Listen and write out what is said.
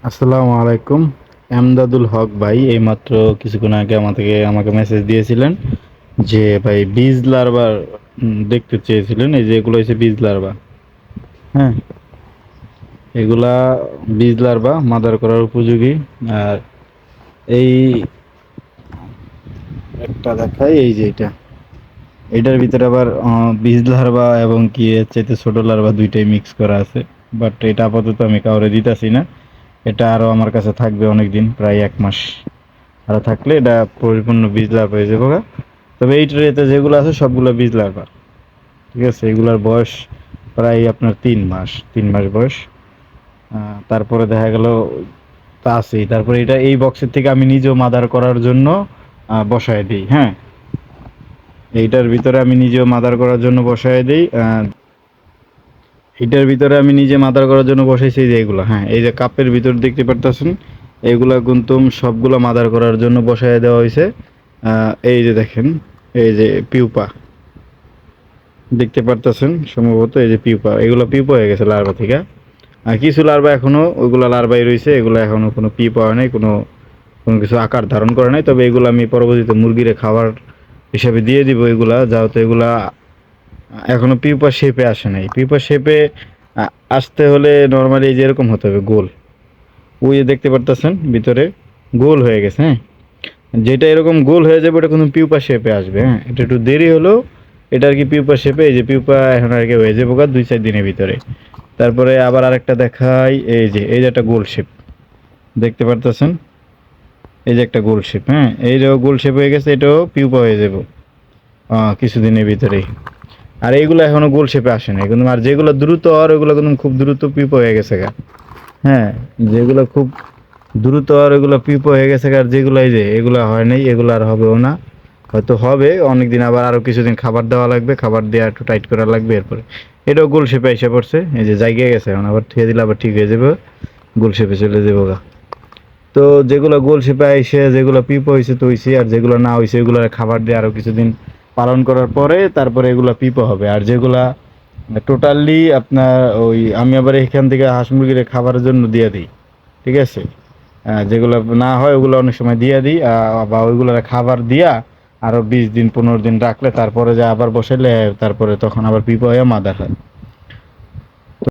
আসসালামু আলাইকুম। এমদাদুল হক ভাই এইমাত্র কিছুক্ষণ আগে আমাকে মেসেজ দিয়েছিলেন যে ভাই বীজ লার্ভা দেখতে চেয়েছিলেন। এই যে এগুলো হচ্ছে বীজ লার্ভা। হ্যাঁ, এগুলা বীজ লার্ভা মাদার করার উপযোগী। আর এই একটা দেখাই, এই যে এটার ভিতরে আবার বীজ লার্ভা এবং কি এর চাইতে ছোট লার্ভা দুইটাই মিক্স করা আছে। বাট এটা আপাতত আমি কাউরে দিতেছি না। এটা আরো আমার কাছে থাকবে অনেক দিন, প্রায় 1 মাস আরো থাকলে এটা পরিপূর্ণ বীজ লার্ভা হয়ে যাবে গা। তবে এই ট্রেতে যেগুলো আছে সবগুলো বীজ লার্ভা। ঠিক আছে, এগুলার বয়স প্রায় আপনার 3 মাস, 3 মাস বয়স। তারপরে দেখা গেল তা আছেই। তারপরে এটা এই বক্সের থেকে আমি নিজেও মাদার করার জন্য বসায় দিই। হ্যাঁ, এইটার ভিতরে আমি নিজেও মাদার করার জন্য বসায় দিই। এটার ভিতরে আমি নিজে মাদার করার জন্য বসাইছি যে এগুলো। হ্যাঁ, এই যে কাপের ভিতর দেখতে পারতেছেন, এগুলা গুনতুম সবগুলো মাদার করার জন্য বসায় দেওয়া হয়েছে। এই যে দেখেন, এই যে পিউপা দেখতে পারতেছেন সম্ভবত, এই যে পিউপা, এগুলো পিউপা হয়ে গেছে লার্ভা থেকে। আর কিছু লার্ভা এখনো, ওইগুলো লার্ভাই রয়েছে, এগুলো এখনো কোনো পিউপা হয় নাই, কোনো কোনো কিছু আকার ধারণ করে নাই। তবে এগুলো আমি পরবর্তীতে মুরগিরে খাবার হিসাবে দিয়ে দিব এগুলা, যেহেতু এগুলা এখনো পিউপা শেপে আসে নাই। পিউপা শেপে আসতে হলে নর্মালি যেরকম হতে হবে, গোল। ওই যে দেখতে পারতেছেন ভিতরে গোল হয়ে গেছে। হ্যাঁ, যেটা এরকম গোল হয়ে যাবে ওটা কোনো পিউপা শেপে আসবে। হ্যাঁ, এটা একটু দেরি হলেও এটা আর কি পিউপা শেপে, এই যে পিউপা এখন আর কি হয়ে যাবে 2-4 দিনের ভিতরে। তারপরে আবার আরেকটা দেখাই, এই যে একটা গোল শেপ দেখতে পারতেছেন, এই যে একটা গোল শেপ। হ্যাঁ, এই যে গোল শেপ হয়ে গেছে, এটাও পিউপা হয়ে যাবে কিছুদিনের ভিতরেই। আর এইগুলো এখনো গোল শেপে আসে নাই কিন্তু। আর যেগুলো দ্রুত, আর ওগুলো কিন্তু খুব দ্রুত পিউপা হয়ে গেছে গা। হ্যাঁ, যেগুলো খুব দ্রুত আর এগুলো পিউপা হয়ে গেছে গা। আর যেগুলো এই যে এগুলো হয় নাই, এগুলো আর হবেও না। হয়তো হবে অনেকদিন, আবার আরো কিছুদিন খাবার দেওয়া লাগবে, খাবার দেওয়া একটু টাইট করা লাগবে। এরপরে এটাও গোল শেপে এসে পড়ছে, এই যে জায়গায় গেছে, এখন আবার থুয়ে দিলে আবার ঠিক হয়ে যাবে, গোল শেপে চলে যাবো গা। তো যেগুলো গোল শেপে আইসে, যেগুলো পিউপা হয়েছে তো হয়েছে, আর যেগুলো না হয়েছে এগুলো খাবার দিয়ে আরো কিছুদিন পালন করার পরে তারপরে এগুলো পিউপা হবে। আর যেগুলা টোটালি আপনার ওই, আমি আবার এখান থেকে হাঁস মুরগির খাবারের জন্য দিয়ে দিই। ঠিক আছে, যেগুলো না হয় ওগুলো অনেক সময় দিয়ে দিই, বা ওইগুলো খাবার দিয়া আরো 20 দিন 15 দিন রাখলে তারপরে যে আবার বসাইলে তারপরে তখন আবার পিপা হয়ে মাদার হয়।